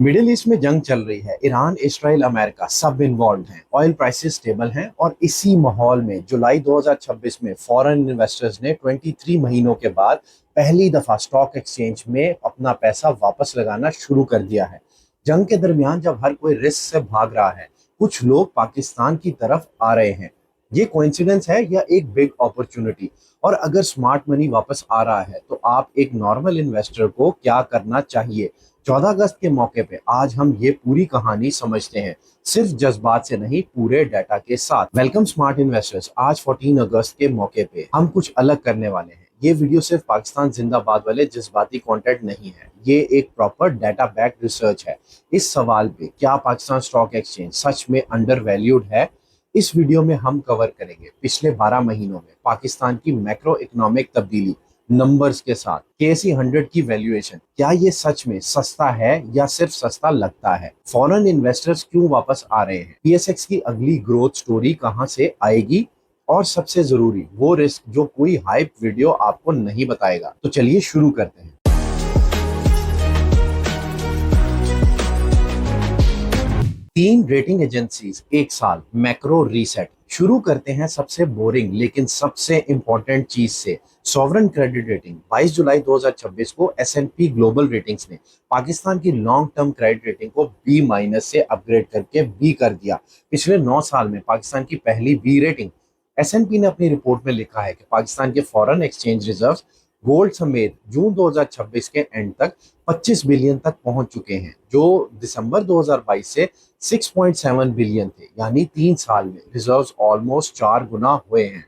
Middle east में जंग चल रही है। ईरान, इजराइल, अमेरिका सब इन्वॉल्व हैं। ऑयल प्राइसेस स्टेबल हैं और इसी माहौल में जुलाई 2026 में फॉरेन इन्वेस्टर्स ने 23 महीनों के बाद पहली दफा स्टॉक एक्सचेंज में अपना पैसा वापस लगाना शुरू कर दिया है। जंग के दरमियान जब हर कोई रिस्क से भाग रहा है, कुछ लोग पाकिस्तान की तरफ आ रहे हैं। ये कोइंसिडेंस है या एक बिग अपॉर्चुनिटी? और अगर स्मार्ट मनी वापस आ रहा है तो आप एक नॉर्मल इन्वेस्टर को क्या करना चाहिए? 14 अगस्त के मौके पे आज हम ये पूरी कहानी समझते हैं, सिर्फ जज्बात से नहीं, पूरे डाटा के साथ। Welcome smart investors. आज 14 अगस्त के मौके पे हम कुछ अलग करने वाले हैं। ये वीडियो सिर्फ पाकिस्तान जिंदाबाद वाले जज्बाती कंटेंट नहीं है, ये एक प्रॉपर डाटा बैक रिसर्च है। इस सवाल पे, क्या पाकिस्तान स्टॉक एक्सचेंज सच में अंडर वैल्यूड है, इस वीडियो में हम कवर करेंगे पिछले 12 महीनों में पाकिस्तान की मैक्रो इकोनॉमिक तब्दीली नंबर्स के साथ। KC 100 की वैल्यूएशन, क्या ये सच में सस्ता है या सिर्फ सस्ता लगता है? फॉरेन इन्वेस्टर्स क्यों वापस आ रहे हैं? PSX की अगली ग्रोथ स्टोरी कहां से आएगी? और सबसे जरूरी, वो रिस्क जो कोई हाइप वीडियो आपको नहीं बताएगा। तो चलिए शुरू करते हैं। तीन रेटिंग एजेंसीज एक साल मैक्रो रीसेट। शुरू करते हैं सबसे बोरिंग लेकिन सबसे इंपॉर्टेंट चीज से। Sovereign credit rating. 22 जुलाई 2026 को S&P ग्लोबल रेटिंग्स ने पाकिस्तान की लॉन्ग टर्म क्रेडिट रेटिंग को B- से अपग्रेड करके B कर दिया। पिछले 9 साल में पाकिस्तान की पहली B रेटिंग। S&P ने अपनी रिपोर्ट में लिखा है कि पाकिस्तान के फॉरेन एक्सचेंज रिजर्व्स गोल्ड समेत जून 2026 के एंड तक 25 बिलियन तक पहुंच चुके हैं, जो दिसंबर 2022 से 6.7 बिलियन थे। यानी 3 साल में रिजर्व्स ऑलमोस्ट 4 गुना हुए हैं।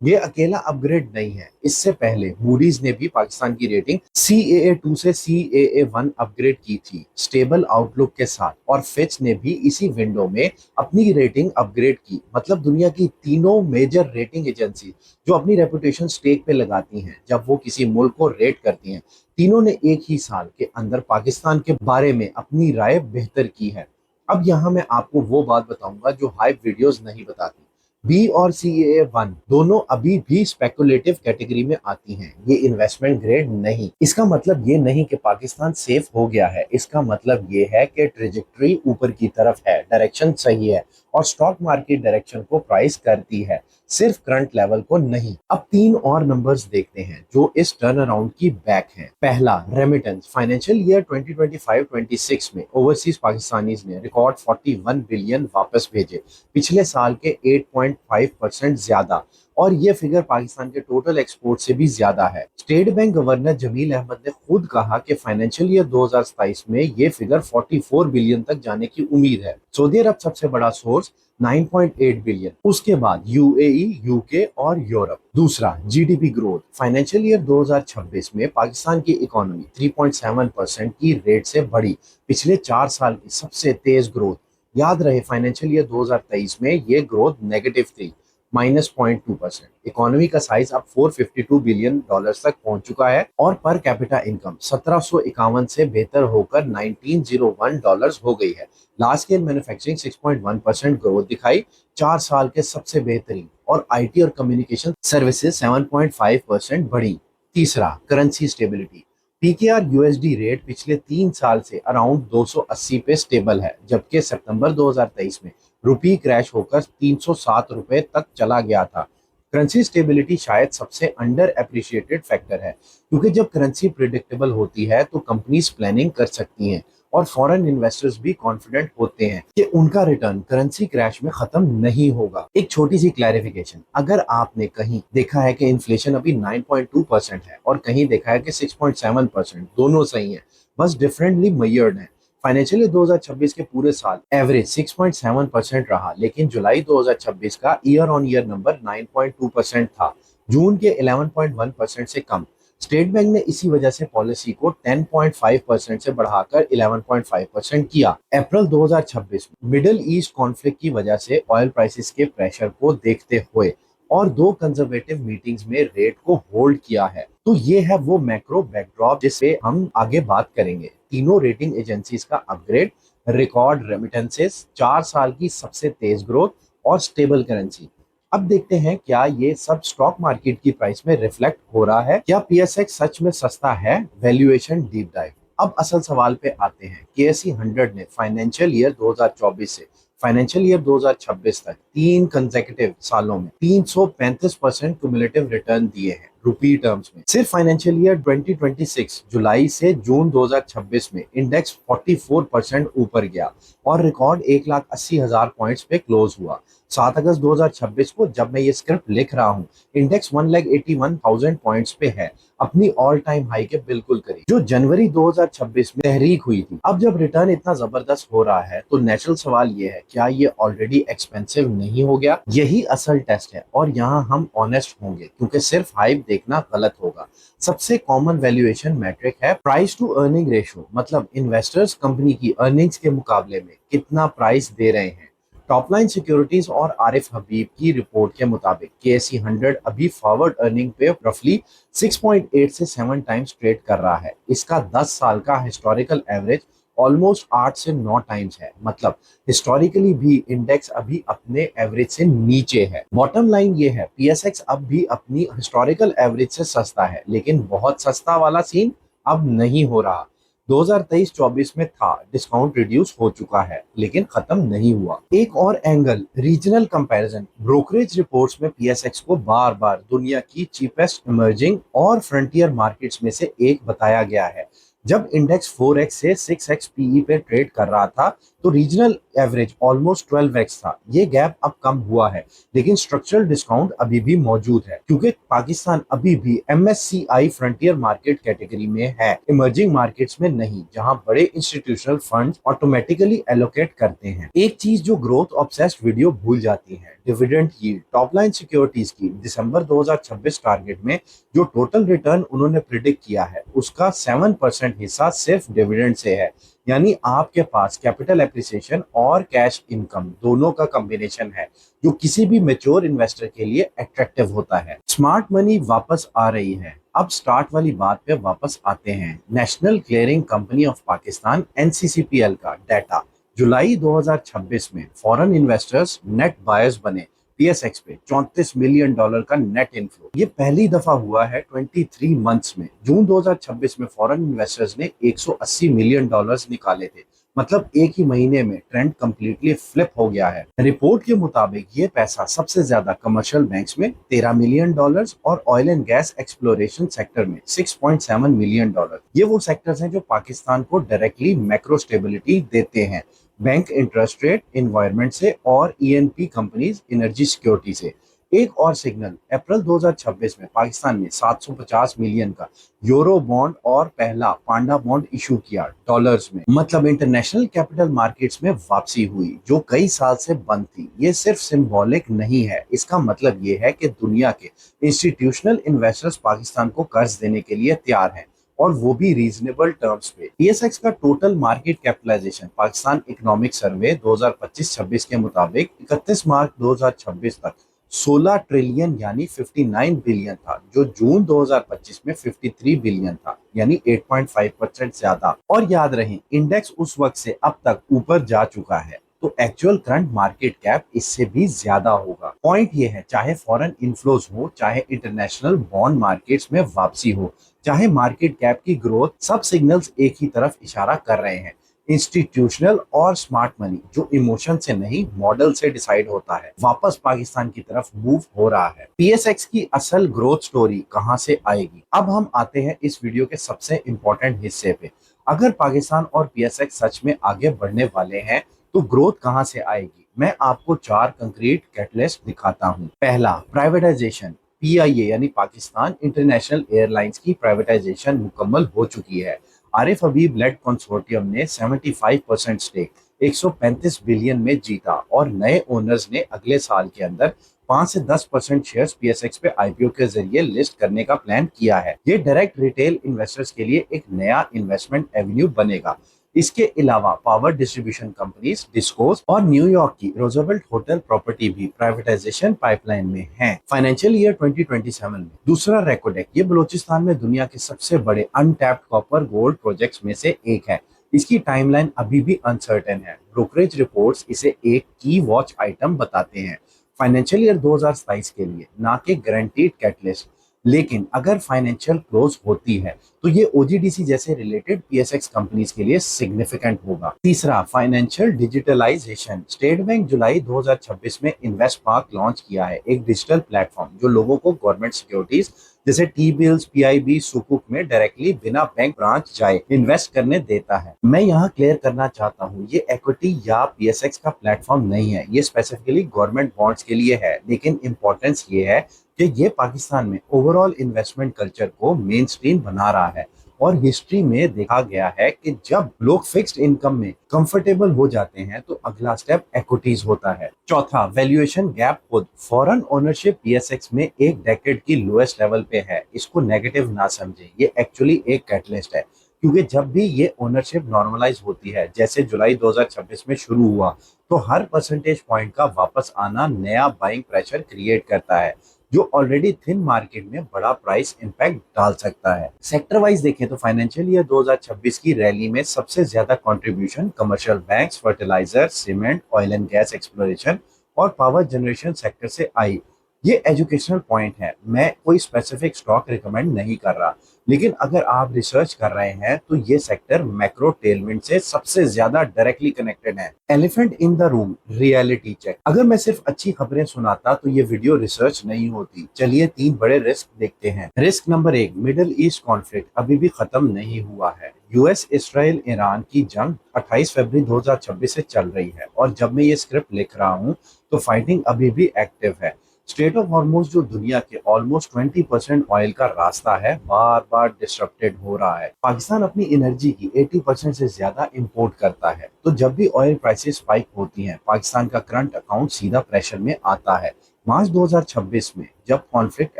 ये अकेला अपग्रेड नहीं है, इससे पहले मूडीज ने भी पाकिस्तान की रेटिंग CAA 2 से CAA 1 अपग्रेड की थी, स्टेबल आउटलुक के साथ। और फिच ने भी इसी विंडो में अपनी रेटिंग अपग्रेड की। मतलब दुनिया की तीनों मेजर रेटिंग एजेंसी जो अपनी रेपुटेशन स्टेक पे लगाती हैं जब वो किसी मुल्क को रेट करती हैं, तीनों ने एक ही साल के अंदर पाकिस्तान के बारे में अपनी राय बेहतर की है। अब यहाँ मैं आपको वो बात बताऊंगा जो हाइप वीडियोस नहीं बताती। B और CAA 1 दोनों अभी भी स्पेकुलेटिव कैटेगरी में आती हैं, ये इन्वेस्टमेंट ग्रेड नहीं। इसका मतलब ये नहीं कि पाकिस्तान सेफ हो गया है, इसका मतलब ये है कि ट्रेजेक्टरी ऊपर की तरफ है, डायरेक्शन सही है और स्टॉक मार्केट डायरेक्शन को प्राइस करती है, सिर्फ करंट लेवल को नहीं। अब तीन और नंबर्स देखते हैं जो इस टर्न अराउंड की बैक हैं। पहला, रेमिटेंस। फाइनेंशियल ईयर 2025-26 में ओवरसीज पाकिस्तानीज ने रिकॉर्ड 41 बिलियन वापस भेजे, पिछले साल के 8.5% ज्यादा। और ये फिगर पाकिस्तान के टोटल एक्सपोर्ट से भी ज्यादा है। State Bank governor Jamil Ahmed ने खुद कहा कि फाइनेंशियल ईयर 2027 में ये फिगर 44 बिलियन तक जाने की उम्मीद है। सऊदी अरब सबसे बड़ा सोर्स 9.8 बिलियन, उसके बाद UAE, UK और यूरोप। दूसरा, GDP ग्रोथ। फाइनेंशियल ईयर 2026 में पाकिस्तान की इकोनॉमी 3.7% की रेट से बढ़ी, पिछले 4 साल की सबसे तेज ग्रोथ। याद रहे, फाइनेंशियल ईयर 2023 में ये ग्रोथ नेगेटिव थी, -0.2%। इकोनॉमी का साइज अब $452 बिलियन तक पहुंच चुका है और पर कैपिटा इनकम 1751 से बेहतर होकर $1901 हो गई है। लार्ज स्केल मैन्युफैक्चरिंग 6.1% ग्रोथ दिखाई, 4 साल के सबसे बेहतरीन। और IT और कम्युनिकेशन सर्विसेज 7.5% बढ़ी। तीसरा, currency stability. PKR USD rate पिछले 3 साल से अराउंड 280 पे स्टेबल है, जबकि सितंबर 2023 में रुपी क्रैश होकर 307 रुपए तक चला गया था। करेंसी स्टेबिलिटी शायद सबसे अंडर एप्रिशिएटेड फैक्टर है, क्योंकि जब करेंसी प्रिडिक्टेबल होती है तो कंपनीज प्लानिंग कर सकती हैं और फॉरेन इन्वेस्टर्स भी कॉन्फिडेंट होते हैं कि उनका रिटर्न करेंसी क्रैश में खत्म नहीं होगा। एक छोटी सी क्लैरिफिकेशन, अगर आपने कहीं देखा है कि इन्फ्लेशन अभी 9.2% है और कहीं देखा है कि 6.7%, दोनों सही है, बस डिफरेंटली मेजर्ड है। फाइनेंशियल 2026 के पूरे साल एवरेज 6.7% रहा, लेकिन जुलाई 2026 का ईयर ऑन ईयर नंबर 9.2% था, जून के 11.1% से कम। स्टेट बैंक ने इसी वजह से पॉलिसी को 10.5% से बढ़ाकर 11.5% किया। अप्रैल 2026 में मिडिल ईस्ट कॉन्फ्लिक्ट की वजह से ऑयल प्राइसेस के प्रेशर को देखते हुए और दो कंजर्वेटिव मीटिंग्स में रेट को होल्ड किया है। तो ये है वो मैक्रो बैकड्रॉप जिससे हम आगे बात करेंगे। तीनों रेटिंग एजेंसीज का अपग्रेड, रिकॉर्ड रेमिटेंसेस, 4 साल की सबसे तेज ग्रोथ और स्टेबल करेंसी। अब देखते हैं क्या ये सब स्टॉक मार्केट की प्राइस में रिफ्लेक्ट हो रहा है, क्या PSX सच में सस्ता है? Valuation deep dive. अब असल सवाल पे आते हैं। केएसई 100 ने फाइनेंशियल ईयर 2024 से फाइनेंशियल ईयर 2026 तक 3 कंसेक्यूटिव सालों में 335% क्यूमुलेटिव रिटर्न दिए हैं रुपी टर्म्स में। सिर्फ फाइनेंशियल ईयर 2026 जुलाई से जून 2026 में इंडेक्स 44% ऊपर गया और रिकॉर्ड 1,80,000 पॉइंट्स पे क्लोज हुआ। 7 अगस्त 2026 को जब मैं ये स्क्रिप्ट लिख रहा हूँ, इंडेक्स 1,81,000 पॉइंट्स पे है, अपनी ऑल टाइम हाई के बिल्कुल करीब, जो जनवरी 2026 में तहरीक हुई थी। अब जब रिटर्न इतना जबरदस्त हो रहा है तो नेचुरल सवाल ये है, क्या ये ऑलरेडी एक्सपेंसिव नहीं हो गया? यही असल टेस्ट है और यहाँ हम ऑनेस्ट होंगे, क्योंकि सिर्फ हाइप देखना गलत होगा। सबसे कॉमन वैल्यूएशन मैट्रिक है प्राइस टू अर्निंग रेशियो, मतलब इन्वेस्टर्स कंपनी की अर्निंग्स के मुकाबले में कितना प्राइस दे रहे हैं। टॉप लाइन सिक्योरिटीज और आरिफ हबीब की रिपोर्ट के मुताबिक केएसई 100 अभी फॉरवर्ड अर्निंग पे रफली 6.8 से 7 टाइम्स ट्रेड कर रहा है। इसका 10 साल का हिस्टोरिकल एवरेज ऑलमोस्ट 8 से 9 टाइम्स है, मतलब हिस्टोरिकली भी इंडेक्स अभी अपने एवरेज से नीचे है। बॉटम लाइन ये है, पीएसएक्स अब भी अपनी हिस्टोरिकल एवरेज से सस्ता है, लेकिन बहुत सस्ता वाला सीन अब नहीं हो रहा। 2023-24 में था, डिस्काउंट रिड्यूस हो चुका है, लेकिन खत्म नहीं हुआ। एक और angle, regional comparison. Brokerage reports में पीएसएक्स को बार बार दुनिया की चीपेस्ट इमर्जिंग और फ्रंटियर मार्केट्स में से एक बताया गया है। जब इंडेक्स 4x से 6x पीई पे ट्रेड कर रहा था तो रीजनल एवरेज ऑलमोस्ट 12x था। ये गैप अब कम हुआ है, लेकिन स्ट्रक्चरल डिस्काउंट अभी भी मौजूद है, क्योंकि पाकिस्तान अभी भी एमएससीआई फ्रंटियर मार्केट कैटेगरी में है, इमर्जिंग मार्केट्स में नहीं, जहां बड़े इंस्टीट्यूशनल फंड्स ऑटोमेटिकली एलोकेट करते हैं। एक चीज जो ग्रोथ ऑब्सेस्ड वीडियो भूल जाती है, dividend yield. Top line securities की दिसंबर 2026 टारगेट में जो टोटल रिटर्न उन्होंने प्रिडिक्ट किया है, उसका 7% हिस्सा सिर्फ डिविडेंड से है। यानी आपके पास कैपिटल एप्रिसिएशन और कैश इनकम दोनों का कॉम्बिनेशन है, जो किसी भी मैच्योर इन्वेस्टर के लिए अट्रैक्टिव होता है। स्मार्ट मनी वापस आ रही है। अब स्टार्ट वाली बात पे वापस आते हैं। National Clearing Company of Pakistan NCCPL का डाटा, जुलाई 2026 में फॉरेन इन्वेस्टर्स नेट बायर्स बने पीएसएक्स पे $34 मिलियन का नेट इनफ्लो। ये पहली दफा हुआ है 23 मंथ्स में। जून 2026 में फॉरेन इन्वेस्टर्स ने $180 मिलियन निकाले थे, मतलब एक ही महीने में ट्रेंड कंप्लीटली फ्लिप हो गया है। रिपोर्ट के मुताबिक ये पैसा सबसे ज्यादा कमर्शियल बैंक्स में $13 मिलियन और oil and gas exploration sector में $6.7 मिलियन। ये वो सेक्टर्स हैं जो पाकिस्तान को डायरेक्टली मैक्रो स्टेबिलिटी देते हैं, बैंक इंटरेस्ट रेट इन्वायरमेंट से और ईएनपी कंपनीज एनर्जी सिक्योरिटी से। एक और सिग्नल, अप्रैल 2026 में पाकिस्तान ने 750 मिलियन का यूरो बॉन्ड और पहला पांडा बॉन्ड इशू किया डॉलर्स में, मतलब इंटरनेशनल कैपिटल मार्केट्स में वापसी हुई जो कई साल से बंद थी। ये सिर्फ सिंबॉलिक नहीं है, इसका मतलब ये है कि दुनिया के इंस्टीट्यूशनल इन्वेस्टर्स पाकिस्तान को कर्ज देने के लिए तैयार हैं, और वो भी रीजनेबल टर्म्स पे। पीएसएक्स का total market capitalisation Pakistan economic survey 2025-26 के मुताबिक 31 मार्च 2026 तक 16 ट्रिलियन यानी 59 बिलियन था, जो जून 2025 में 53 बिलियन था, यानी 8.5% ज्यादा। और याद रहे, इंडेक्स उस वक्त से अब तक ऊपर जा चुका है, तो एक्चुअल करंट मार्केट कैप इससे भी ज्यादा होगा। पॉइंट ये है, चाहे फॉरेन इनफ्लोज हो, चाहे इंटरनेशनल बॉन्ड मार्केट्स में वापसी हो, चाहे मार्केट कैप की ग्रोथ, सब सिग्नल्स एक ही तरफ इशारा कर रहे हैं। इंस्टीट्यूशनल और स्मार्ट मनी, जो इमोशन से नहीं मॉडल से डिसाइड होता है, वापस पाकिस्तान की तरफ मूव हो रहा है। पीएसएक्स की असल ग्रोथ स्टोरी कहां से आएगी? अब हम आते हैं इस वीडियो के सबसे इंपॉर्टेंट हिस्से पे। अगर पाकिस्तान और पीएसएक्स सच में आगे बढ़ने वाले हैं तो ग्रोथ कहां से आएगी? मैं आपको 4 कंक्रीट कैटलिस्ट दिखाता हूं। पहला, प्राइवेटाइजेशन। पीआईए यानी पाकिस्तान इंटरनेशनल एयरलाइंस की प्राइवेटाइजेशन मुकम्मल हो चुकी है। आरिफ हबीब लेड कंसोर्टियम ने 75% स्टेक 135 बिलियन में जीता और नए ओनर्स ने अगले साल के अंदर 5 से 10% शेयर्स पीएसएक्स पे आईपीओ के जरिए लिस्ट करने का प्लान किया है। ये डायरेक्ट रिटेल इन्वेस्टर्स के लिए एक नया इन्वेस्टमेंट एवेन्यू बनेगा। इसके अलावा पावर डिस्ट्रीब्यूशन कंपनीज डिस्कोस और न्यूयॉर्क की रोजवेल्ट होटल प्रॉपर्टी भी प्राइवेटाइजेशन पाइपलाइन में है। फाइनेंशियल ईयर 2027 में दूसरा रेकोडेक, ये बलूचिस्तान में दुनिया के सबसे बड़े अनटैप्ड कॉपर गोल्ड प्रोजेक्ट्स में से एक है। इसकी टाइमलाइन अभी भी अनसर्टेन है। ब्रोकरेज रिपोर्ट्स इसे एक की वॉच आइटम बताते हैं फाइनेंशियल ईयर 2027 के लिए, ना कि गारंटीड कैटलिस्ट। लेकिन अगर फाइनेंशियल क्लोज होती है तो ये ओजीडीसी जैसे रिलेटेड पीएसएक्स कंपनीज के लिए सिग्निफिकेंट होगा। तीसरा, फाइनेंशियल डिजिटलाइजेशन। स्टेट बैंक जुलाई 2026 में इन्वेस्ट पार्क लॉन्च किया है, एक डिजिटल प्लेटफॉर्म जो लोगों को गवर्नमेंट सिक्योरिटीज जैसे टी बिल्स, पीआईबी, सुकुक में डायरेक्टली बिना बैंक ब्रांच जाए इन्वेस्ट करने देता है। मैं यहाँ क्लियर करना चाहता हूँ, ये इक्विटी या पीएसएक्स का प्लेटफॉर्म नहीं है, ये स्पेसिफिकली गवर्नमेंट बॉन्ड्स के लिए है। लेकिन इंपॉर्टेंस ये है कि ये पाकिस्तान में ओवरऑल इन्वेस्टमेंट कल्चर को मेन स्ट्रीम बना रहा है। और हिस्ट्री में देखा गया है कि जब लोग फिक्स्ड इनकम में कंफर्टेबल हो जाते हैं तो अगला स्टेप इक्विटीज होता है। चौथा, वैल्यूएशन गैप। खुद फॉरेन ओनरशिप पीएसएक्स में एक डेकेड की लोएस्ट लेवल पे है। इसको नेगेटिव ना समझे, ये एक्चुअली एक कैटलिस्ट है, क्योंकि जब भी ये ओनरशिप नॉर्मलाइज होती है, जैसे जुलाई 2026 में शुरू हुआ, तो हर परसेंटेज पॉइंट का वापस आना नया बाइंग प्रेशर क्रिएट करता है, जो ऑलरेडी थिन मार्केट में बड़ा प्राइस इंपैक्ट डाल सकता है। सेक्टर वाइज देखें तो फाइनेंशियल ईयर 2026 की रैली में सबसे ज्यादा contribution commercial banks, fertiliser, cement, oil and gas exploration और पावर जनरेशन सेक्टर से आई। ये एजुकेशनल पॉइंट है, मैं कोई स्पेसिफिक स्टॉक रिकमेंड नहीं कर रहा, लेकिन अगर आप रिसर्च कर रहे हैं तो ये सेक्टर मैक्रो टेलमेंट से सबसे ज्यादा डायरेक्टली कनेक्टेड है। Elephant in the room, reality check. अगर मैं सिर्फ अच्छी खबरें सुनाता तो ये वीडियो रिसर्च नहीं होती। चलिए 3 बड़े रिस्क देखते हैं। Risk number 1, middle east conflict अभी भी खत्म नहीं हुआ है। यूएस, इसराइल, ईरान की जंग 28 फरवरी 2026 से चल रही है, और जब मैं ये स्क्रिप्ट लिख रहा हूँ तो फाइटिंग अभी भी एक्टिव है। स्ट्रेट ऑफ हॉर्मुज, जो दुनिया के ऑलमोस्ट 20% ऑयल का रास्ता है, बार बार डिस्टरप्टेड हो रहा है। पाकिस्तान अपनी एनर्जी की 80% से ज्यादा इंपोर्ट करता है, तो जब भी ऑयल प्राइसेस स्पाइक होती हैं, पाकिस्तान का करंट अकाउंट सीधा प्रेशर में आता है। मार्च 2026 में जब कॉन्फ्लिक्ट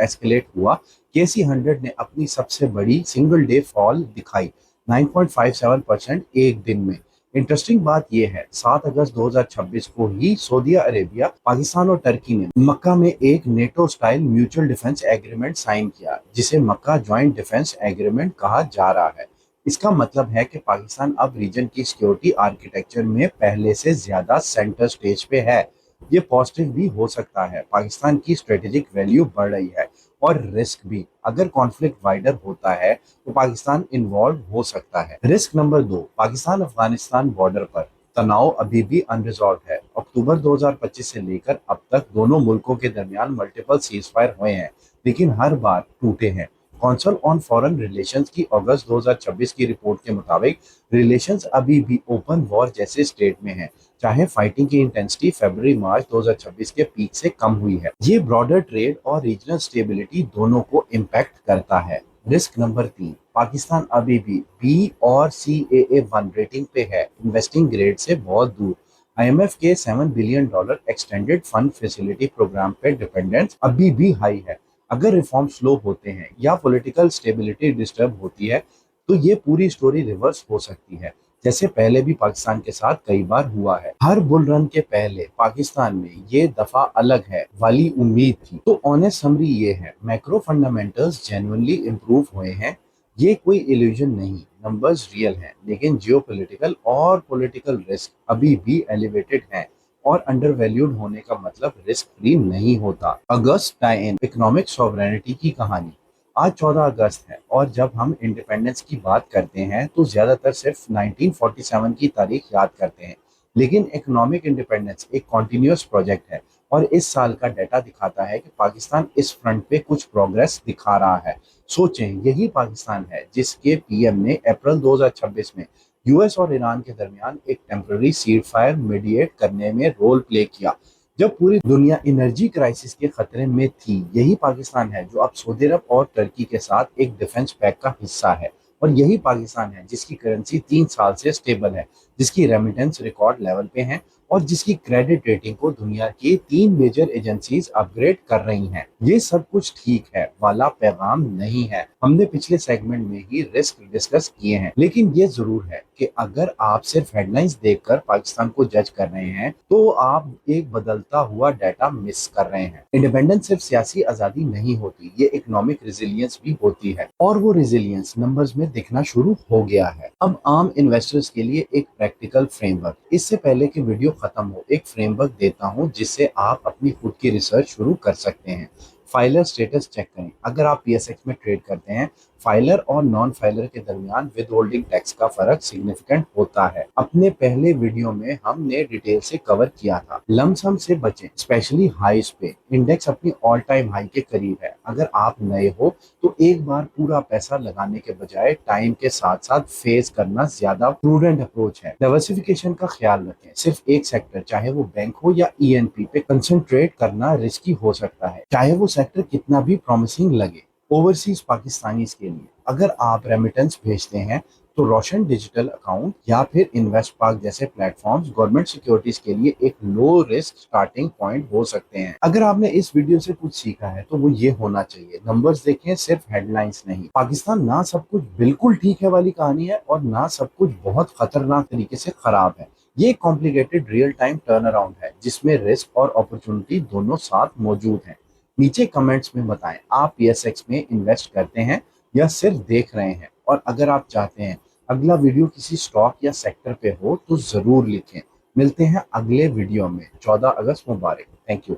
एस्केलेट हुआ, केसी 100 ने अपनी सबसे बड़ी सिंगल डे फॉल दिखाई, 9.57% एक दिन में। इंटरेस्टिंग बात यह है, 7 अगस्त 2026 को ही सऊदी अरेबिया, पाकिस्तान और टर्की ने मक्का में एक NATO style mutual defence agreement sign किया, जिसे मक्का ज्वाइंट डिफेंस एग्रीमेंट कहा जा रहा है। इसका मतलब है कि पाकिस्तान अब रीजन की सिक्योरिटी आर्किटेक्चर में पहले से ज्यादा सेंटर स्टेज पे है। ये पॉजिटिव भी हो सकता है, पाकिस्तान की स्ट्रेटेजिक वैल्यू बढ़ रही है, और रिस्क भी, अगर कॉन्फ्लिक्ट वाइडर होता है तो पाकिस्तान इन्वॉल्व हो सकता है। Risk number 2, Pakistan Afghanistan border पर तनाव अभी भी अनरिजॉल्व है। अक्टूबर 2025 से लेकर अब तक दोनों मुल्कों के दरमियान मल्टीपल सीजफायर हुए हैं, लेकिन हर बार टूटे हैं। काउंसिल ऑन फॉरेन रिलेशंस की अगस्त 2026 की रिपोर्ट के मुताबिक रिलेशंस अभी भी ओपन वॉर जैसे स्टेट में है, चाहे फाइटिंग की इंटेंसिटी फरवरी मार्च 2026 के पीक से कम हुई है। ये ब्रॉडर ट्रेड और रीजनल स्टेबिलिटी दोनों को इम्पैक्ट करता है। रिस्क नंबर 3, पाकिस्तान अभी भी बी और CAA1 रेटिंग पे है, इन्वेस्टिंग ग्रेड से बहुत दूर। IMF के $7 billion extended fund facility programme पे डिपेंडेंस अभी भी हाई है। अगर रिफॉर्म स्लो होते हैं या पॉलिटिकल स्टेबिलिटी डिस्टर्ब होती है, तो ये पूरी स्टोरी रिवर्स हो सकती है, जैसे पहले भी पाकिस्तान के साथ कई बार हुआ है। हर बुल रन के पहले पाकिस्तान में ये दफा अलग है वाली उम्मीद थी। तो ऑनेस्ट समरी ये है, मैक्रो फंडामेंटल्स जेन्युइनली इम्प्रूव हुए हैं, ये कोई इल्यूजन नहीं, नंबर्स रियल हैं, लेकिन जियोपॉलिटिकल और पॉलिटिकल रिस्क अभी भी एलिवेटेड हैं, और अंडर वैल्यूड होने का मतलब रिस्क फ्री नहीं होता। अगस्त टाई इन, इकोनॉमिक सॉवरेनिटी की कहानी। आज 14 अगस्त है, और जब हम इंडिपेंडेंस की बात करते हैं तो ज्यादातर सिर्फ 1947 की तारीख याद करते हैं, लेकिन इकोनॉमिक इंडिपेंडेंस एक कॉन्टिन्यूस प्रोजेक्ट है, और इस साल का डाटा दिखाता है कि पाकिस्तान इस फ्रंट पे कुछ प्रोग्रेस दिखा रहा है। सोचें, यही पाकिस्तान है जिसके पीएम ने अप्रैल 2026 में यूएस और ईरान के दरमियान एक टेम्पररी सीज फायर मीडिएट करने में रोल प्ले किया, जब पूरी दुनिया एनर्जी क्राइसिस के खतरे में थी। यही पाकिस्तान है जो अब सऊदी अरब और टर्की के साथ एक डिफेंस पैक का हिस्सा है, और यही पाकिस्तान है जिसकी करेंसी 3 साल से स्टेबल है, जिसकी रेमिटेंस रिकॉर्ड लेवल पे है, और जिसकी क्रेडिट रेटिंग को दुनिया की 3 मेजर एजेंसीज अपग्रेड कर रही हैं। ये सब कुछ ठीक है वाला पैगाम नहीं है। हमने पिछले सेगमेंट में ही रिस्क डिस्कस किए हैं, लेकिन ये जरूर है कि अगर आप सिर्फ हेडलाइंस देखकर पाकिस्तान को जज कर रहे हैं तो आप एक बदलता हुआ डाटा मिस कर रहे हैं। इंडिपेंडेंस सिर्फ सियासी आजादी नहीं होती, ये इकोनॉमिक रेजिलियंस भी होती है, और वो रेजिलियंस नंबर्स में दिखना शुरू हो गया है। अब आम इन्वेस्टर्स के लिए एक प्रैक्टिकल फ्रेमवर्क। इससे पहले कि वीडियो खत्म हो, एक फ्रेमवर्क देता हूं जिससे आप अपनी खुद की रिसर्च शुरू कर सकते हैं। फाइलर स्टेटस चेक करें। अगर आप पीएसएक्स में ट्रेड करते हैं, फाइलर और नॉन फाइलर के दरमियान विद होल्डिंग टैक्स का फर्क सिग्निफिकेंट होता है। अपने पहले वीडियो में हमने डिटेल से कवर किया था। लमसम से बचें, स्पेशली हाइस पे। इंडेक्स अपनी ऑल टाइम हाई के करीब है। अगर आप नए हो तो एक बार पूरा पैसा लगाने के बजाय टाइम के साथ साथ फेस करना ज्यादा प्रूडेंट अप्रोच है। डाइवर्सिफिकेशन का ख्याल रखें। सिर्फ एक सेक्टर, चाहे वो बैंक हो या ईएनपी, पे कंसंट्रेट करना रिस्की हो सकता है, चाहे वो सेक्टर कितना भी प्रॉमिसिंग लगे। ओवरसीज पाकिस्तानी के लिए अगर आप रेमिटेंस भेजते हैं तो रोशन डिजिटल अकाउंट या फिर इन्वेस्ट पार्क जैसे प्लेटफॉर्म्स गवर्नमेंट सिक्योरिटीज के लिए एक लो रिस्क स्टार्टिंग पॉइंट हो सकते हैं। अगर आपने इस वीडियो से कुछ सीखा है तो वो ये होना चाहिए, नंबर्स देखें, सिर्फ हेडलाइंस नहीं। पाकिस्तान ना सब कुछ बिल्कुल ठीक है वाली कहानी है और ना सब कुछ बहुत खतरनाक तरीके से खराब है। ये complicated real time turn around है जिसमें रिस्क और अपॉर्चुनिटी दोनों साथ मौजूद हैं। नीचे कमेंट्स में बताएं, आप पीएसएक्स में इन्वेस्ट करते हैं या सिर्फ देख रहे हैं। और अगर आप चाहते हैं अगला वीडियो किसी स्टॉक या सेक्टर पे हो तो जरूर लिखें। मिलते हैं अगले वीडियो में। 14 अगस्त मुबारक। Thank you.